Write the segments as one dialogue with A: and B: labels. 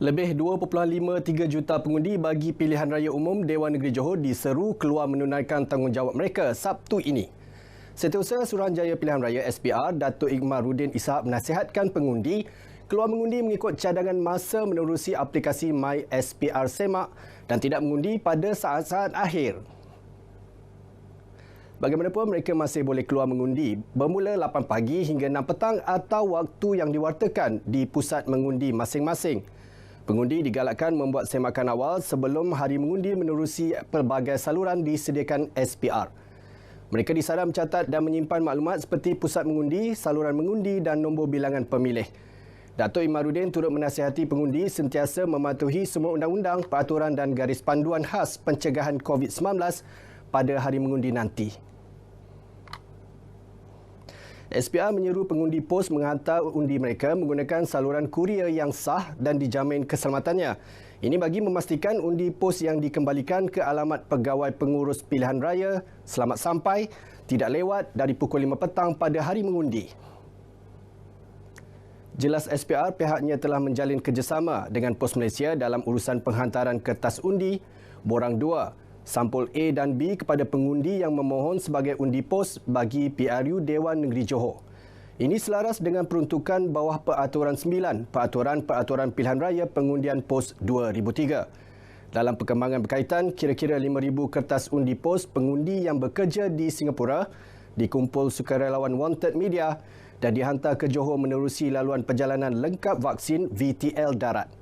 A: Lebih 2.53 juta pengundi bagi pilihan raya umum Dewan Negeri Johor diseru keluar menunaikan tanggungjawab mereka Sabtu ini. Setiausaha Suruhanjaya Pilihan Raya SPR, Datuk Ikmaluddin Ishak menasihatkan pengundi keluar mengundi mengikut cadangan masa menerusi aplikasi My SPR Semak dan tidak mengundi pada saat-saat akhir. Bagaimanapun, mereka masih boleh keluar mengundi bermula 8 pagi hingga 6 petang atau waktu yang diwartakan di pusat mengundi masing-masing. Pengundi digalakkan membuat semakan awal sebelum hari mengundi menerusi pelbagai saluran disediakan SPR. Mereka disaran mencatat dan menyimpan maklumat seperti pusat mengundi, saluran mengundi dan nombor bilangan pemilih. Datuk Ikmaluddin turut menasihati pengundi sentiasa mematuhi semua undang-undang, peraturan dan garis panduan khas pencegahan COVID-19 pada hari mengundi nanti. SPR menyeru pengundi pos menghantar undi mereka menggunakan saluran kurier yang sah dan dijamin keselamatannya. Ini bagi memastikan undi pos yang dikembalikan ke alamat pegawai pengurus pilihan raya selamat sampai tidak lewat dari pukul 5 petang pada hari mengundi. Jelas SPR pihaknya telah menjalin kerjasama dengan Pos Malaysia dalam urusan penghantaran kertas undi borang 2 sampul A dan B kepada pengundi yang memohon sebagai undi pos bagi PRU Dewan Negeri Johor. Ini selaras dengan peruntukan bawah Peraturan 9, Peraturan Pilihan Raya Pengundian Pos 2003. Dalam perkembangan berkaitan, kira-kira 5,000 kertas undi pos pengundi yang bekerja di Singapura dikumpul sukarelawan Wanted Media dan dihantar ke Johor menerusi laluan perjalanan lengkap vaksin VTL darat.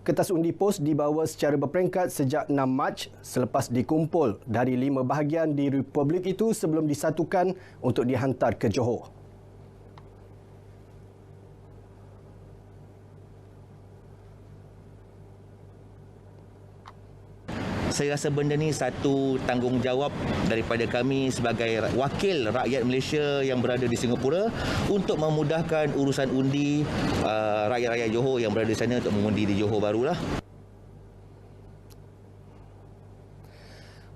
A: Kertas undi pos dibawa secara berperingkat sejak 6 Mac selepas dikumpul dari 5 bahagian di Republik itu sebelum disatukan untuk dihantar ke Johor.
B: Saya rasa benda ni satu tanggungjawab daripada kami sebagai wakil rakyat Malaysia yang berada di Singapura untuk memudahkan urusan undi rakyat-rakyat Johor yang berada di sana untuk mengundi di Johor barulah.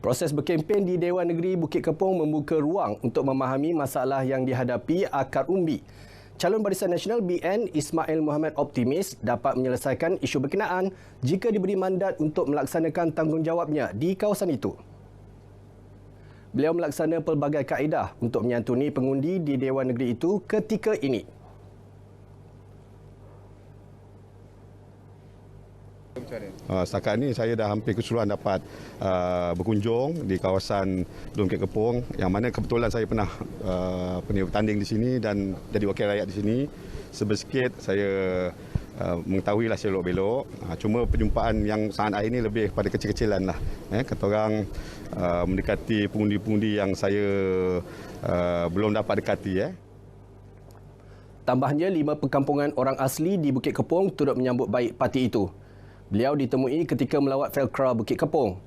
A: Proses berkempen di Dewan Negeri Bukit Kepong membuka ruang untuk memahami masalah yang dihadapi akar umbi. Calon Barisan Nasional BN Ismail Mohamed optimis dapat menyelesaikan isu berkenaan jika diberi mandat untuk melaksanakan tanggungjawabnya di kawasan itu. Beliau melaksana pelbagai kaedah untuk menyantuni pengundi di Dewan Negeri itu ketika ini.
C: Setakat ini saya dah hampir keseluruhan dapat berkunjung di kawasan Bukit Kepong yang mana kebetulan saya pernah bertanding di sini dan jadi wakil rakyat di sini. Sedikit saya mengetahuilah selok-belok. Cuma perjumpaan yang sangat akhir ini lebih pada kecil-kecilan lah. Kata orang mendekati pengundi-pengundi yang saya belum dapat dekati.
A: Tambahnya, 5 perkampungan orang asli di Bukit Kepong turut menyambut baik parti itu. Beliau ditemui ketika melawat Felkra Bukit Kepong.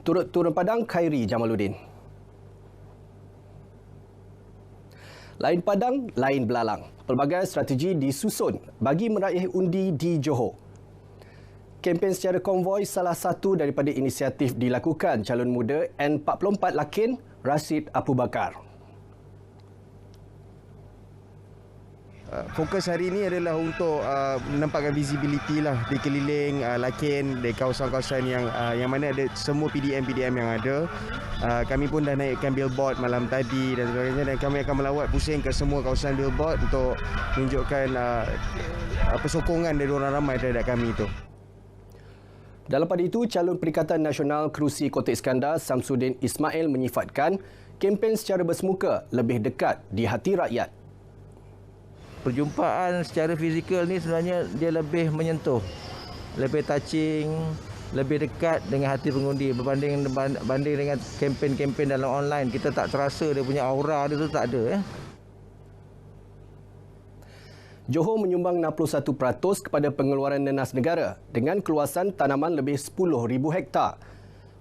A: Turut turun padang Khairi Jamaluddin. Lain padang, lain belalang. Pelbagai strategi disusun bagi meraih undi di Johor. Kempen secara konvoi salah satu daripada inisiatif dilakukan calon muda N44 Lakin Rashid Abu Bakar.
D: Fokus hari ini adalah untuk menampakkan visibility lah di keliling Lakin, di kawasan-kawasan yang mana ada semua PDM yang ada. Kami pun dah naikkan billboard malam tadi dan sebagainya, dan kami akan melawat pusing ke semua kawasan billboard untuk menunjukkan persokongan dari orang ramai terhadap kami itu.
A: Dalam pada itu, calon Perikatan Nasional Kerusi Kota Iskandar Samsudin Ismail menyifatkan kempen secara bersemuka lebih dekat di hati rakyat.
E: Perjumpaan secara fizikal ni sebenarnya dia lebih menyentuh, lebih touching, lebih dekat dengan hati pengundi berbanding dengan kempen-kempen dalam online. Kita tak terasa dia punya aura dia tu, tak ada.
A: Johor menyumbang 61% kepada pengeluaran nenas negara dengan keluasan tanaman lebih 10,000 hektar.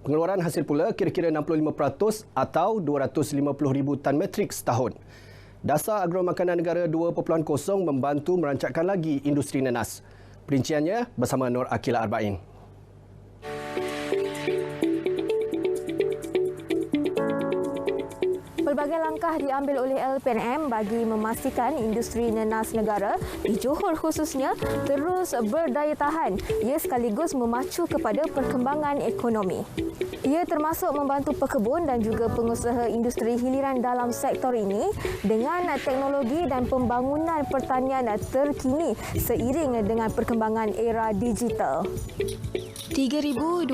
A: Pengeluaran hasil pula kira-kira 65% atau 250,000 tan metrik setahun. Dasar Agro Makanan Negara 2.0 membantu merancangkan lagi industri nenas. Perinciannya bersama Nur Akila Arba'in.
F: Pelbagai Pelbagai langkah diambil oleh LPNM bagi memastikan industri nenas negara di Johor khususnya terus berdaya tahan. Ia sekaligus memacu kepada perkembangan ekonomi. Ia termasuk membantu pekebun dan juga pengusaha industri hiliran dalam sektor ini dengan teknologi dan pembangunan pertanian terkini seiring dengan perkembangan era digital. 3,286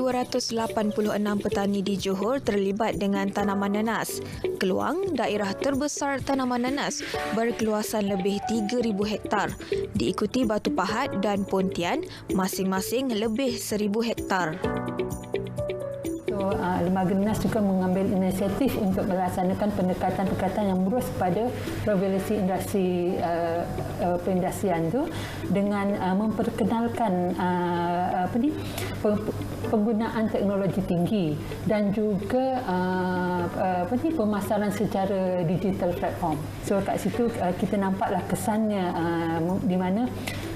F: petani di Johor terlibat dengan tanaman nanas. Keluang, daerah terbesar tanaman nanas, berkeluasan lebih 3,000 hektar. Diikuti Batu Pahat dan Pontian, masing-masing lebih 1,000 hektar.
G: Lembaga Nenas juga mengambil inisiatif untuk melaksanakan pendekatan-pendekatan yang berus pada revolusi industri perindustrian itu dengan memperkenalkan penggunaan teknologi tinggi dan juga pemasaran secara digital platform. So kat situ kita nampaklah kesannya di mana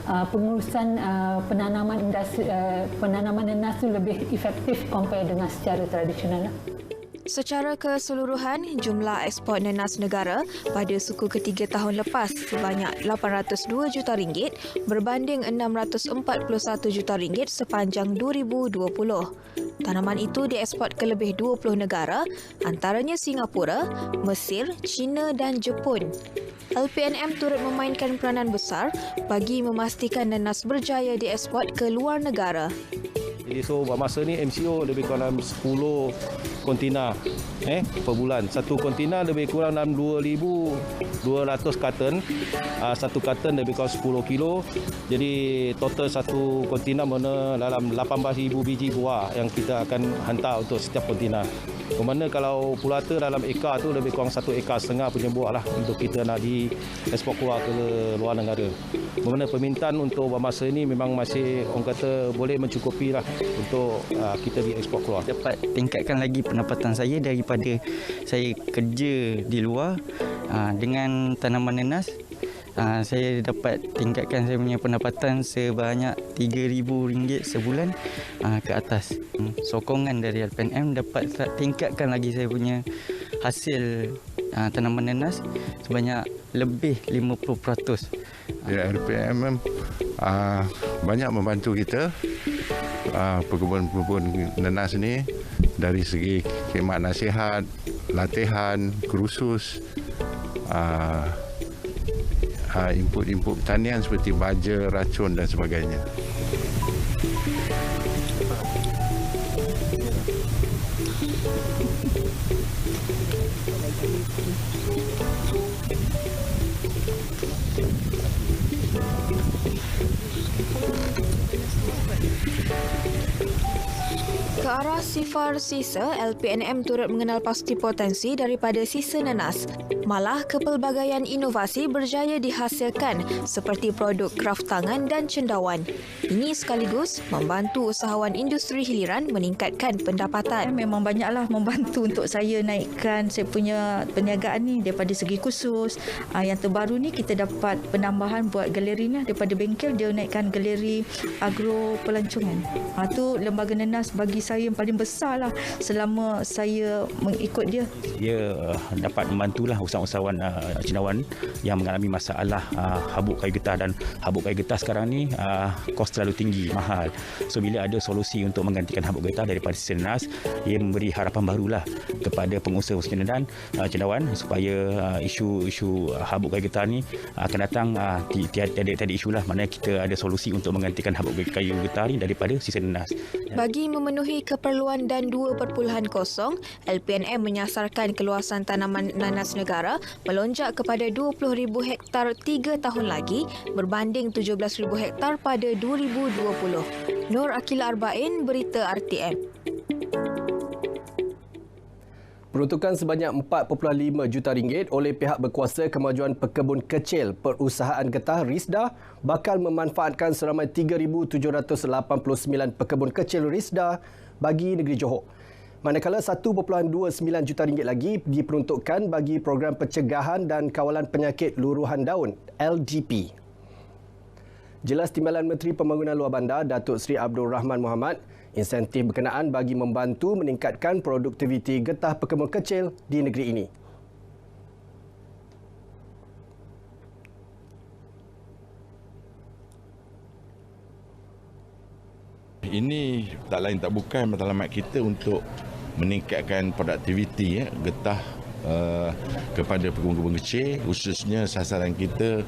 G: pengurusan penanaman nanas itu lebih efektif compare dengan secara tradisional.
F: Secara keseluruhan, jumlah ekspor nanas negara pada suku ketiga tahun lepas sebanyak 802 juta ringgit berbanding 641 juta ringgit sepanjang 2020. Tanaman itu dieksport ke lebih 20 negara, antaranya Singapura, Mesir, China dan Jepun. LPNM turut memainkan peranan besar bagi memastikan nanas berjaya dieksport ke luar negara.
H: Jadi buat masa ni MCO lebih kurang 10 kontainer per bulan. Satu kontainer lebih kurang dalam 2,200 karton. Satu karton lebih kurang 10 kilo. Jadi total satu kontainer mana dalam 18,000 biji buah yang kita akan hantar untuk setiap kontainer. Kemana kalau pulata dalam ekar tu lebih kurang 1,5 ekar punya buah lah untuk kita nak diekspor keluar ke luar negara. Kemana permintaan untuk masa ini memang masih orang kata boleh mencukupi lah untuk kita diekspor keluar.
I: Dapat tingkatkan lagi pendapatan saya daripada saya kerja di luar dengan tanaman nanas. Saya dapat tingkatkan saya punya pendapatan sebanyak RM3,000 sebulan ke atas. Sokongan dari LPNM dapat tingkatkan lagi saya punya hasil tanaman nanas sebanyak lebih 50%.
J: Ya, LPNM banyak membantu kita pekebun-pekebun nanas ni dari segi khidmat nasihat, latihan, kursus, input-input pertanian seperti baja, racun dan sebagainya.
F: Ke arah sifar sisa, LPNM turut mengenal pasti potensi daripada sisa nanas. Malah kepelbagaian inovasi berjaya dihasilkan seperti produk kraft tangan dan cendawan. Ini sekaligus membantu usahawan industri hiliran meningkatkan pendapatan.
K: Memang banyaklah membantu untuk saya naikkan saya punya perniagaan ni daripada segi khusus. Yang terbaru ni kita dapat penambahan buat galeri ni daripada bengkel dia naikkan galeri agro pelancongan. Tu lembaga nanas bagi saya yang paling besar lah selama saya mengikut dia.
L: Dia dapat membantulah usahawan cendawan yang mengalami masalah habuk kayu getah, dan habuk kayu getah sekarang ni kos terlalu tinggi, mahal. So bila ada solusi untuk menggantikan habuk getah daripada sisa nanas, ia memberi harapan barulah kepada pengusaha dan cendawan supaya isu habuk kayu getah ni akan datang tiada isu lah, mana kita ada solusi untuk menggantikan habuk kayu getah ni daripada sisa nanas.
F: Bagi memenuhi keperluan dan 2.0, LPNM menyasarkan keluasan tanaman nanas negara melonjak kepada 20,000 hektar 3 tahun lagi berbanding 17,000 hektar pada 2020. Nur Akila Arba'in, Berita RTM.
A: Peruntukan sebanyak 4.5 juta ringgit oleh pihak berkuasa Kemajuan Pekebun Kecil Perusahaan Getah RISDA bakal memanfaatkan seramai 3,789 pekebun kecil RISDA bagi negeri Johor. Manakala 1.29 juta ringgit lagi diperuntukkan bagi program pencegahan dan kawalan penyakit luruhan daun LDP. Jelas Timbalan Menteri Pembangunan Luar Bandar Datuk Seri Abdul Rahman Mohamad, insentif berkenaan bagi membantu meningkatkan produktiviti getah pekebun kecil di negeri ini.
J: ini tak lain tak bukan matlamat kita untuk meningkatkan produktiviti getah kepada pekebun-kebun kecil, khususnya sasaran kita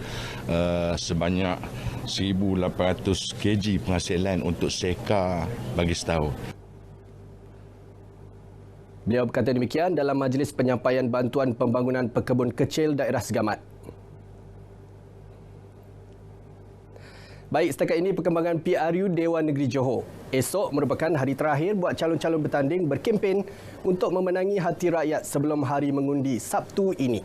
J: sebanyak 1,800 kg penghasilan untuk seka bagi setahun.
A: Beliau berkata demikian dalam majlis penyampaian bantuan pembangunan pekebun kecil daerah Segamat. Baik, setakat ini perkembangan PRU Dewan Negeri Johor. Esok merupakan hari terakhir buat calon-calon bertanding berkempen untuk memenangi hati rakyat sebelum hari mengundi Sabtu ini.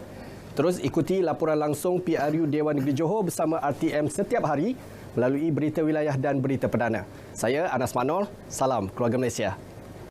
A: Terus ikuti laporan langsung PRU Dewan Negeri Johor bersama RTM setiap hari melalui berita wilayah dan berita perdana. Saya Anas Manor, salam keluarga Malaysia.